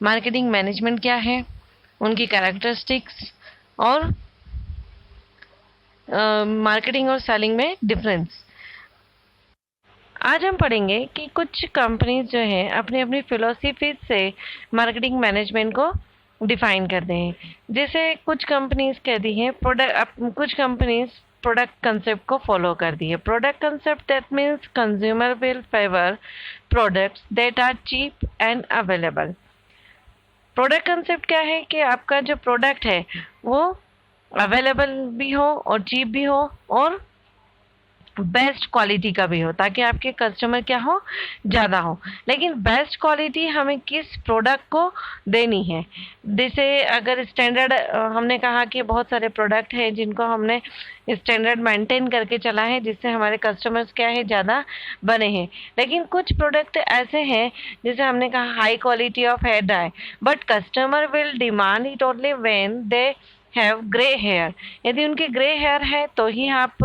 Marketing management क्या है, उनकी कैरेक्टरिस्टिक्स और मार्केटिंग और सेलिंग में डिफरेंस। आज हम पढ़ेंगे कि कुछ कंपनीज जो है अपनी अपनी फिलोसफी से मार्केटिंग मैनेजमेंट को डिफाइन करते हैं। जैसे कुछ कंपनीज कहती हैं कुछ कंपनीज प्रोडक्ट कंसेप्ट को फॉलो करती है। Product concept that means consumer will favour products that are cheap and available. Product concept क्या है कि आपका जो प्रोडक्ट है वो अवेलेबल भी हो और चीप भी हो और बेस्ट क्वालिटी का भी हो, ताकि आपके कस्टमर क्या हो, ज़्यादा हो। लेकिन बेस्ट क्वालिटी हमें किस प्रोडक्ट को देनी है। जैसे अगर स्टैंडर्ड, हमने कहा कि बहुत सारे प्रोडक्ट हैं जिनको हमने स्टैंडर्ड मेंटेन करके चला है, जिससे हमारे कस्टमर्स क्या है, ज़्यादा बने हैं। लेकिन कुछ प्रोडक्ट ऐसे हैं जैसे हमने कहा high quality of hair dye, but customer will demand it only when they have grey hair. यदि उनके ग्रे हेयर है तो ही आप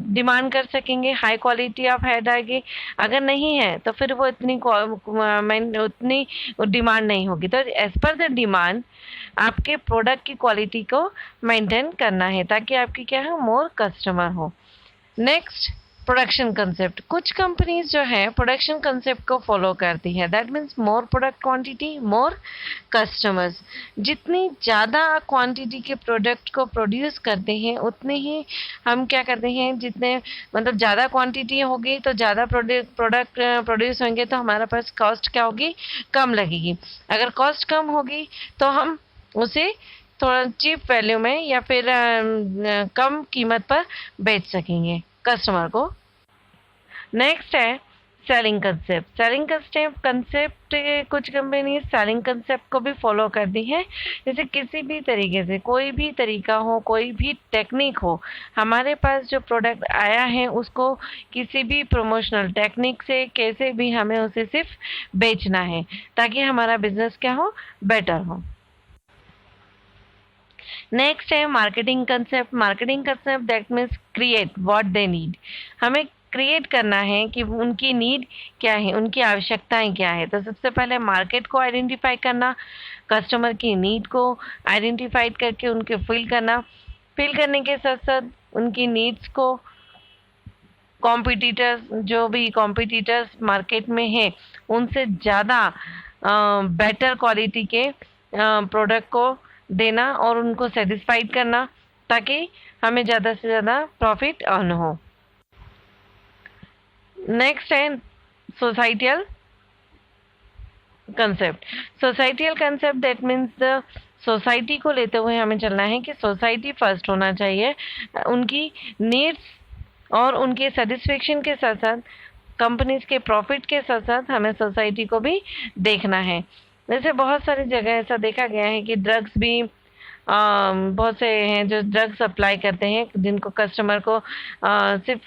डिमांड कर सकेंगे high quality of hair dye की। अगर नहीं है तो फिर वो उतनी डिमांड नहीं होगी। तो एज पर द डिमांड आपके प्रोडक्ट की क्वालिटी को मेंटेन करना है, ताकि आपकी क्या है, मोर कस्टमर हो। Next, production concept. कुछ कंपनीज जो है प्रोडक्शन कंसेप्ट को फॉलो करती है। That means more product quantity more customers. जितनी ज़्यादा क्वांटिटी के प्रोडक्ट को प्रोड्यूस करते हैं उतने ही हम क्या करते हैं, जितने मतलब ज़्यादा क्वांटिटी होगी तो ज़्यादा प्रोडक्ट प्रोड्यूस होंगे तो हमारे पास कॉस्ट क्या होगी, कम लगेगी। अगर कॉस्ट कम होगी तो हम उसे थोड़ा चीप वैल्यू में या फिर कम कीमत पर बेच सकेंगे कस्टमर को। नेक्स्ट है सेलिंग कंसेप्ट। सेलिंग कंसेप्ट कुछ कंपनी सेलिंग कंसेप्ट को भी फॉलो करती है। जैसे किसी भी तरीके से, कोई भी तरीका हो, कोई भी टेक्निक हो, हमारे पास जो प्रोडक्ट आया है उसको किसी भी प्रमोशनल टेक्निक से कैसे भी हमें उसे सिर्फ बेचना है, ताकि हमारा बिजनेस क्या हो, बेटर हो। नेक्स्ट है marketing concept. Marketing concept that means create what they need. हमें क्रिएट करना है कि उनकी नीड क्या है, उनकी आवश्यकताएं क्या है। तो सबसे पहले मार्केट को आइडेंटिफाई करना, कस्टमर की नीड को आइडेंटिफाई करके उनके फिल करने के साथ साथ उनकी नीड्स को कॉम्पिटिटर्स, जो भी कॉम्पिटिटर्स मार्केट में हैं उनसे ज़्यादा बेटर क्वालिटी के प्रोडक्ट को देना और उनको सेटिस्फाइड करना, ताकि हमें ज़्यादा से ज़्यादा प्रॉफिट अर्न हो। नेक्स्ट है societal concept. Societal concept that means the society को लेते हुए हमें चलना है कि सोसाइटी फर्स्ट होना चाहिए। उनकी नीड्स और उनके सेटिस्फेक्शन के साथ साथ कंपनीज के प्रॉफिट के साथ साथ हमें सोसाइटी को भी देखना है। जैसे बहुत सारी जगह ऐसा देखा गया है कि ड्रग्स भी बहुत से हैं जो ड्रग्स सप्लाई करते हैं जिनको कस्टमर को सिर्फ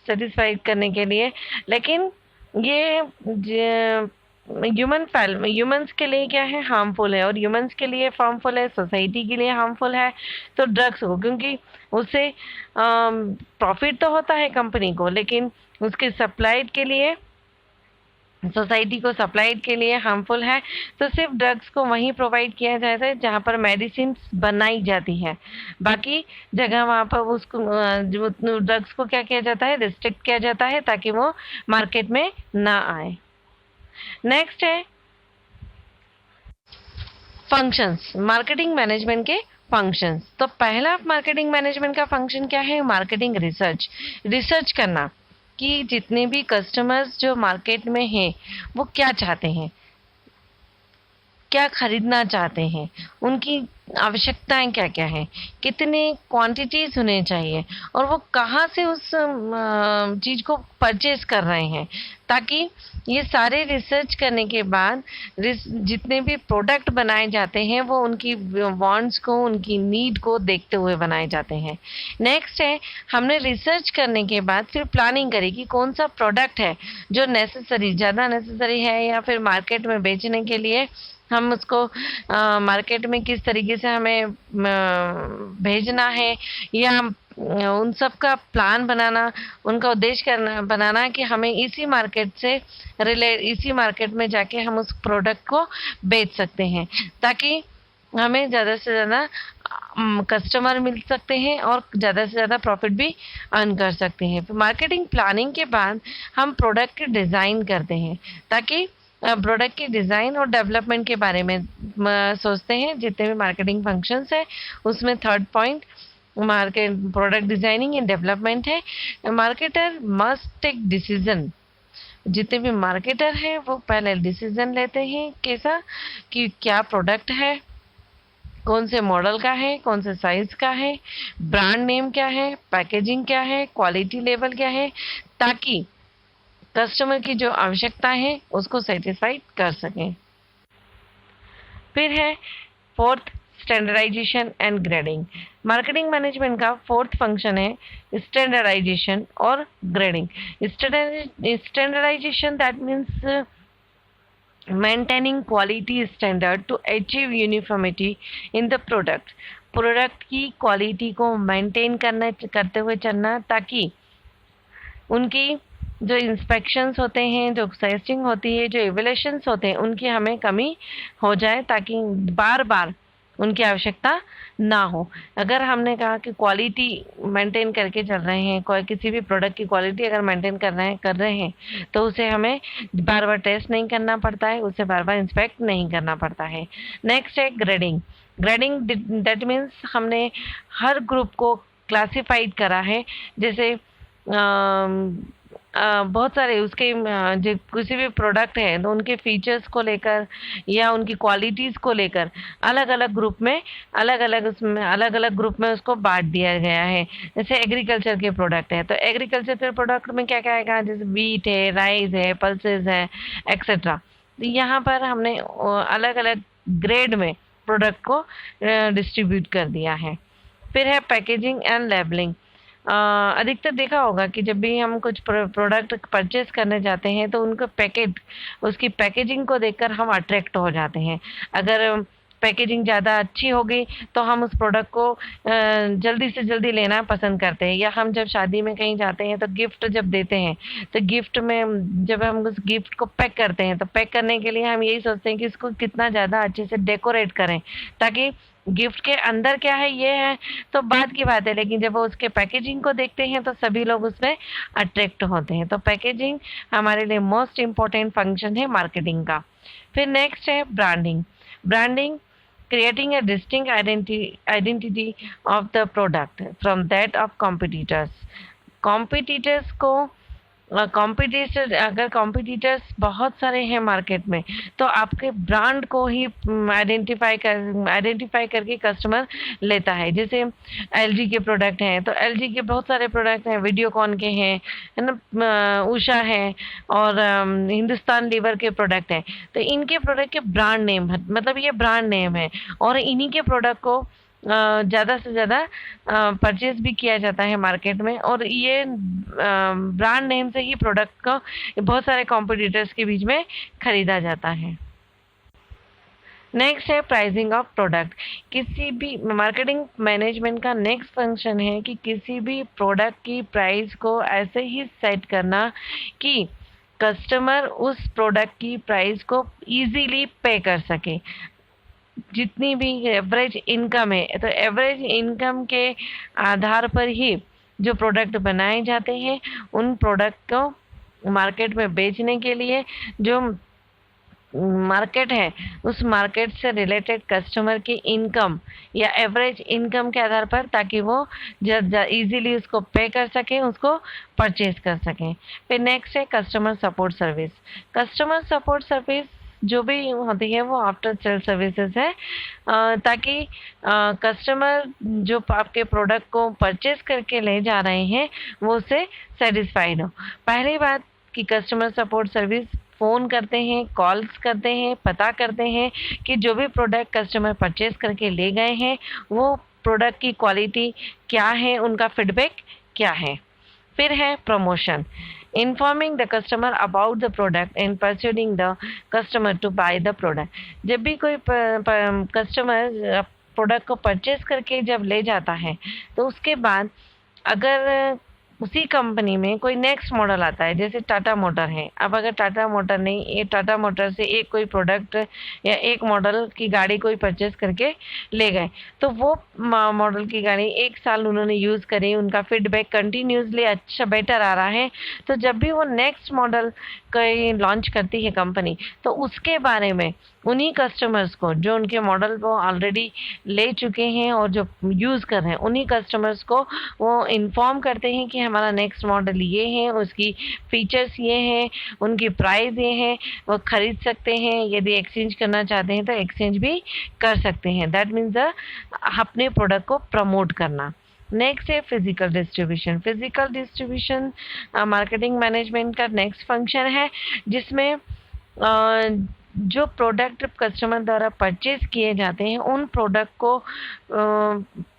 सेटिस्फाइड करने के लिए। लेकिन ये ह्यूमंस के लिए क्या है, हार्मफुल है, और ह्यूमंस के लिए हार्मफुल है, सोसाइटी के लिए हार्मफुल है। तो ड्रग्स को, क्योंकि उससे प्रॉफिट तो होता है कंपनी को, लेकिन उसके सप्लाइड के लिए, सोसाइटी को सप्लाइड के लिए हार्मफुल है। तो सिर्फ ड्रग्स को वहीं प्रोवाइड किया जाता है जहाँ पर मेडिसिन बनाई जाती है। बाकी जगह वहाँ पर उसको ड्रग्स को क्या किया जाता है, रिस्ट्रिक्ट किया जाता है, ताकि वो मार्केट में ना आए। नेक्स्ट है फंक्शंस, मार्केटिंग मैनेजमेंट के फंक्शंस। तो पहला मार्केटिंग मैनेजमेंट का फंक्शन क्या है, मार्केटिंग रिसर्च करना कि जितने भी कस्टमर्स जो मार्केट में हैं वो क्या चाहते हैं, क्या खरीदना चाहते हैं, उनकी आवश्यकताएं क्या क्या हैं, कितने क्वांटिटीज होने चाहिए, और वो कहाँ से उस चीज़ को परचेज कर रहे हैं। ताकि ये सारे रिसर्च करने के बाद जितने भी प्रोडक्ट बनाए जाते हैं वो उनकी वांट्स को, उनकी नीड को देखते हुए बनाए जाते हैं। नेक्स्ट है, हमने रिसर्च करने के बाद फिर प्लानिंग करी कि कौन सा प्रोडक्ट है जो ज़्यादा नेसेसरी है, या फिर मार्केट में बेचने के लिए हम उसको मार्केट में किस तरीके से हमें भेजना है, या उन सब का प्लान बनाना, उनका उद्देश्य करना बनाना कि हमें इसी मार्केट में जाके हम उस प्रोडक्ट को बेच सकते हैं, ताकि हमें ज़्यादा से ज़्यादा कस्टमर मिल सकते हैं और ज़्यादा से ज़्यादा प्रॉफिट भी अर्न कर सकते हैं। मार्केटिंग प्लानिंग के बाद हम प्रोडक्ट की डिज़ाइन करते हैं, ताकि प्रोडक्ट की डिज़ाइन और डेवलपमेंट के बारे में सोचते हैं। जितने भी मार्केटिंग फंक्शंस है उसमें third point market product designing and development है। Marketer must take decision. जितने भी मार्केटर हैं वो पहले डिसीजन लेते हैं कैसा, कि क्या प्रोडक्ट है, कौन से मॉडल का है, कौन से साइज का है, ब्रांड नेम क्या है, पैकेजिंग क्या है, क्वालिटी लेवल क्या है, ताकि कस्टमर की जो आवश्यकता है उसको सेटिस्फाई कर सकें। फिर है fourth, standardisation and grading. Marketing management का फोर्थ फंक्शन है स्टैंडर्डाइजेशन और ग्रेडिंग। Standardisation that means maintaining quality standard to achieve uniformity in the product। प्रोडक्ट की क्वालिटी को मेंटेन करते हुए चलना, ताकि उनकी जो इंस्पेक्शंस होते हैं, जो टेस्टिंग होती है, जो एवेल्यूशंस होते हैं, उनकी हमें कमी हो जाए, ताकि बार बार उनकी आवश्यकता ना हो। अगर हमने कहा कि क्वालिटी मेंटेन करके चल रहे हैं, कोई किसी भी प्रोडक्ट की क्वालिटी अगर मेंटेन कर रहे हैं तो उसे हमें बार बार टेस्ट नहीं करना पड़ता है, उसे बार बार इंस्पेक्ट नहीं करना पड़ता है। नेक्स्ट है ग्रेडिंग। ग्रेडिंग दैट मीन्स हमने हर ग्रुप को क्लासिफाइड करा है। जैसे बहुत सारे उसके जो किसी भी प्रोडक्ट है तो उनके फीचर्स को लेकर या उनकी क्वालिटीज़ को लेकर अलग अलग ग्रुप में अलग अलग ग्रुप में उसको बांट दिया गया है। जैसे एग्रीकल्चर के प्रोडक्ट है तो एग्रीकल्चर के प्रोडक्ट में क्या क्या आएगा, जैसे वीट है, राइस है, पल्सेस है, एक्सेट्रा। तो यहाँ पर हमने अलग अलग ग्रेड में प्रोडक्ट को डिस्ट्रीब्यूट कर दिया है। फिर है पैकेजिंग एंड लेबलिंग। अधिकतर देखा होगा कि जब भी हम कुछ प्रोडक्ट परचेस करने जाते हैं तो उनका उसकी पैकेजिंग को देखकर हम अट्रैक्ट हो जाते हैं। अगर पैकेजिंग ज़्यादा अच्छी होगी तो हम उस प्रोडक्ट को जल्दी से जल्दी लेना पसंद करते हैं। या हम जब शादी में कहीं जाते हैं तो गिफ्ट जब देते हैं तो गिफ्ट में जब हम उस गिफ्ट को पैक करते हैं तो पैक करने के लिए हम यही सोचते हैं कि इसको कितना ज़्यादा अच्छे से डेकोरेट करें, ताकि गिफ्ट के अंदर क्या है ये है तो बात की बात है, लेकिन जब वो उसके पैकेजिंग को देखते हैं तो सभी लोग उसमें अट्रैक्ट होते हैं। तो पैकेजिंग हमारे लिए मोस्ट इम्पोर्टेंट फंक्शन है मार्केटिंग का। फिर नेक्स्ट है branding. Branding creating a distinct identity of the product from that of competitors को अगर कॉम्पिटिटर्स बहुत सारे हैं मार्केट में तो आपके ब्रांड को ही आइडेंटिफाई करके कस्टमर लेता है। जैसे एलजी के प्रोडक्ट हैं तो एलजी के बहुत सारे प्रोडक्ट हैं, वीडियोकॉन के हैं, है ना, उषा है और हिंदुस्तान लीवर के प्रोडक्ट हैं। तो इनके प्रोडक्ट के ब्रांड नेम मतलब ये ब्रांड नेम है और इन्हीं के प्रोडक्ट को ज़्यादा से ज़्यादा परचेज भी किया जाता है मार्केट में, और ये ब्रांड नेम से ही प्रोडक्ट को बहुत सारे कॉम्पिटिटर्स के बीच में खरीदा जाता है। नेक्स्ट है प्राइसिंग ऑफ प्रोडक्ट। किसी भी मार्केटिंग मैनेजमेंट का नेक्स्ट फंक्शन है कि किसी भी प्रोडक्ट की प्राइस को ऐसे ही सेट करना कि कस्टमर उस प्रोडक्ट की प्राइस को इजीली पे कर सके। जितनी भी एवरेज इनकम है तो एवरेज इनकम के आधार पर ही जो प्रोडक्ट बनाए जाते हैं उन प्रोडक्ट को मार्केट में बेचने के लिए जो मार्केट है उस मार्केट से रिलेटेड कस्टमर की इनकम या एवरेज इनकम के आधार पर, ताकि वो इजीली उसको पे कर सकें, उसको परचेज कर सकें। फिर नेक्स्ट है customer support service. Customer support service जो भी होती है वो आफ्टर सेल सर्विसेज है, ताकि कस्टमर जो आपके प्रोडक्ट को परचेज करके ले जा रहे हैं वो उससे सेटिस्फाइड हो। पहली बात कि कस्टमर सपोर्ट सर्विस फ़ोन करते हैं, कॉल्स करते हैं, पता करते हैं कि जो भी प्रोडक्ट कस्टमर परचेज करके ले गए हैं वो प्रोडक्ट की क्वालिटी क्या है, उनका फीडबैक क्या है। फिर है promotion. Informing the customer about the product and persuading the customer to buy the product. जब भी कोई कस्टमर प्रोडक्ट को परचेज करके जब ले जाता है तो उसके बाद अगर उसी कंपनी में कोई नेक्स्ट मॉडल आता है, जैसे टाटा मोटर है, अब अगर टाटा मोटर नहीं, ये टाटा मोटर से एक कोई प्रोडक्ट या एक मॉडल की गाड़ी कोई परचेस करके ले गए, तो वो मॉडल की गाड़ी 1 साल उन्होंने यूज़ करी, उनका फीडबैक कंटिन्यूसली अच्छा बेटर आ रहा है, तो जब भी वो नेक्स्ट मॉडल कहीं लॉन्च करती है कंपनी, तो उसके बारे में उन्हीं कस्टमर्स को जो उनके मॉडल को ऑलरेडी ले चुके हैं और जो यूज़ कर रहे हैं, उन्हीं कस्टमर्स को वो इन्फॉर्म करते हैं कि हमारा नेक्स्ट मॉडल ये है, उसकी फीचर्स ये हैं, उनकी प्राइस ये है, वो खरीद सकते हैं, यदि एक्सचेंज करना चाहते हैं तो एक्सचेंज भी कर सकते हैं। दैट मीन्स अपने प्रोडक्ट को प्रमोट करना। नेक्स्ट है physical distribution. Physical distribution marketing management का नेक्स्ट फंक्शन है, जिसमें जो प्रोडक्ट कस्टमर द्वारा परचेज किए जाते हैं, उन प्रोडक्ट को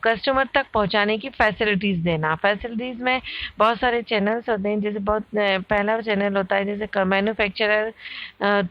कस्टमर तक पहुंचाने की फैसिलिटीज़ देना। फैसिलिटीज़ में बहुत सारे चैनल्स होते हैं, जैसे बहुत पहला चैनल होता है जैसे मैन्युफैक्चरर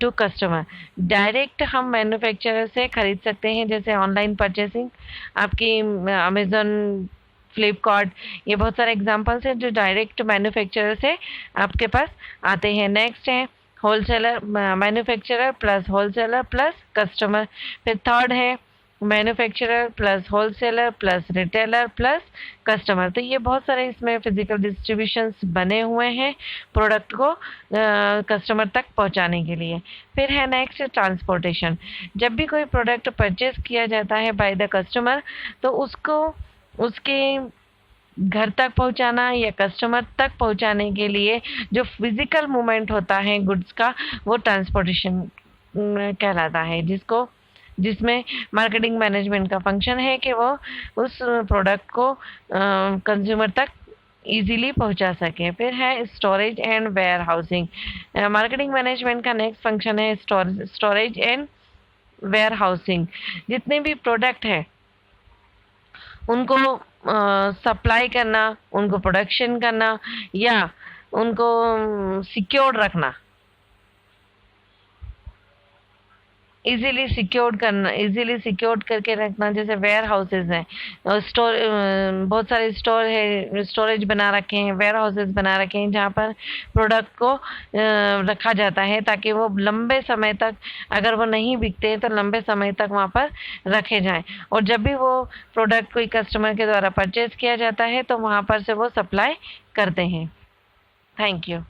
टू कस्टमर। डायरेक्ट हम मैन्युफैक्चरर से खरीद सकते हैं, जैसे ऑनलाइन परचेसिंग, आपकी अमेज़न, फ्लिपकार्ट, ये बहुत सारे एग्जांपल्स हैं जो डायरेक्ट मैन्युफैक्चरर से आपके पास आते हैं। नेक्स्ट है wholesaler, manufacturer plus wholesaler plus customer. फिर थर्ड है manufacturer plus wholesaler plus retailer plus customer. तो ये बहुत सारे इसमें फिजिकल डिस्ट्रीब्यूशंस बने हुए हैं प्रोडक्ट को कस्टमर तक पहुंचाने के लिए। फिर है नेक्स्ट ट्रांसपोर्टेशन। जब भी कोई प्रोडक्ट परचेज किया जाता है बाय द कस्टमर, तो उसको उसके घर तक पहुंचाना या कस्टमर तक पहुंचाने के लिए जो फिजिकल मूवमेंट होता है गुड्स का, वो ट्रांसपोर्टेशन कहलाता है, जिसमें मार्केटिंग मैनेजमेंट का फंक्शन है कि वो उस प्रोडक्ट को कंज्यूमर तक इजीली पहुंचा सके। फिर है storage and warehousing. Marketing management का नेक्स्ट फंक्शन है स्टोरेज एंड वेयर हाउसिंग। जितने भी प्रोडक्ट है उनको सप्लाई करना, उनको प्रोडक्शन करना या उनको सिक्योर्ड रखना, इजीली सिक्योर्ड करके रखना। जैसे वेयर हाउसेज हैं, बहुत सारे स्टोर है, स्टोरेज बना रखे हैं, वेयर हाउसेज बना रखे हैं, जहाँ पर प्रोडक्ट को रखा जाता है ताकि वो लंबे समय तक, अगर वो नहीं बिकते हैं तो लंबे समय तक वहाँ पर रखे जाएं, और जब भी वो प्रोडक्ट कोई कस्टमर के द्वारा परचेज किया जाता है तो वहाँ पर से वो सप्लाई करते हैं। Thank you.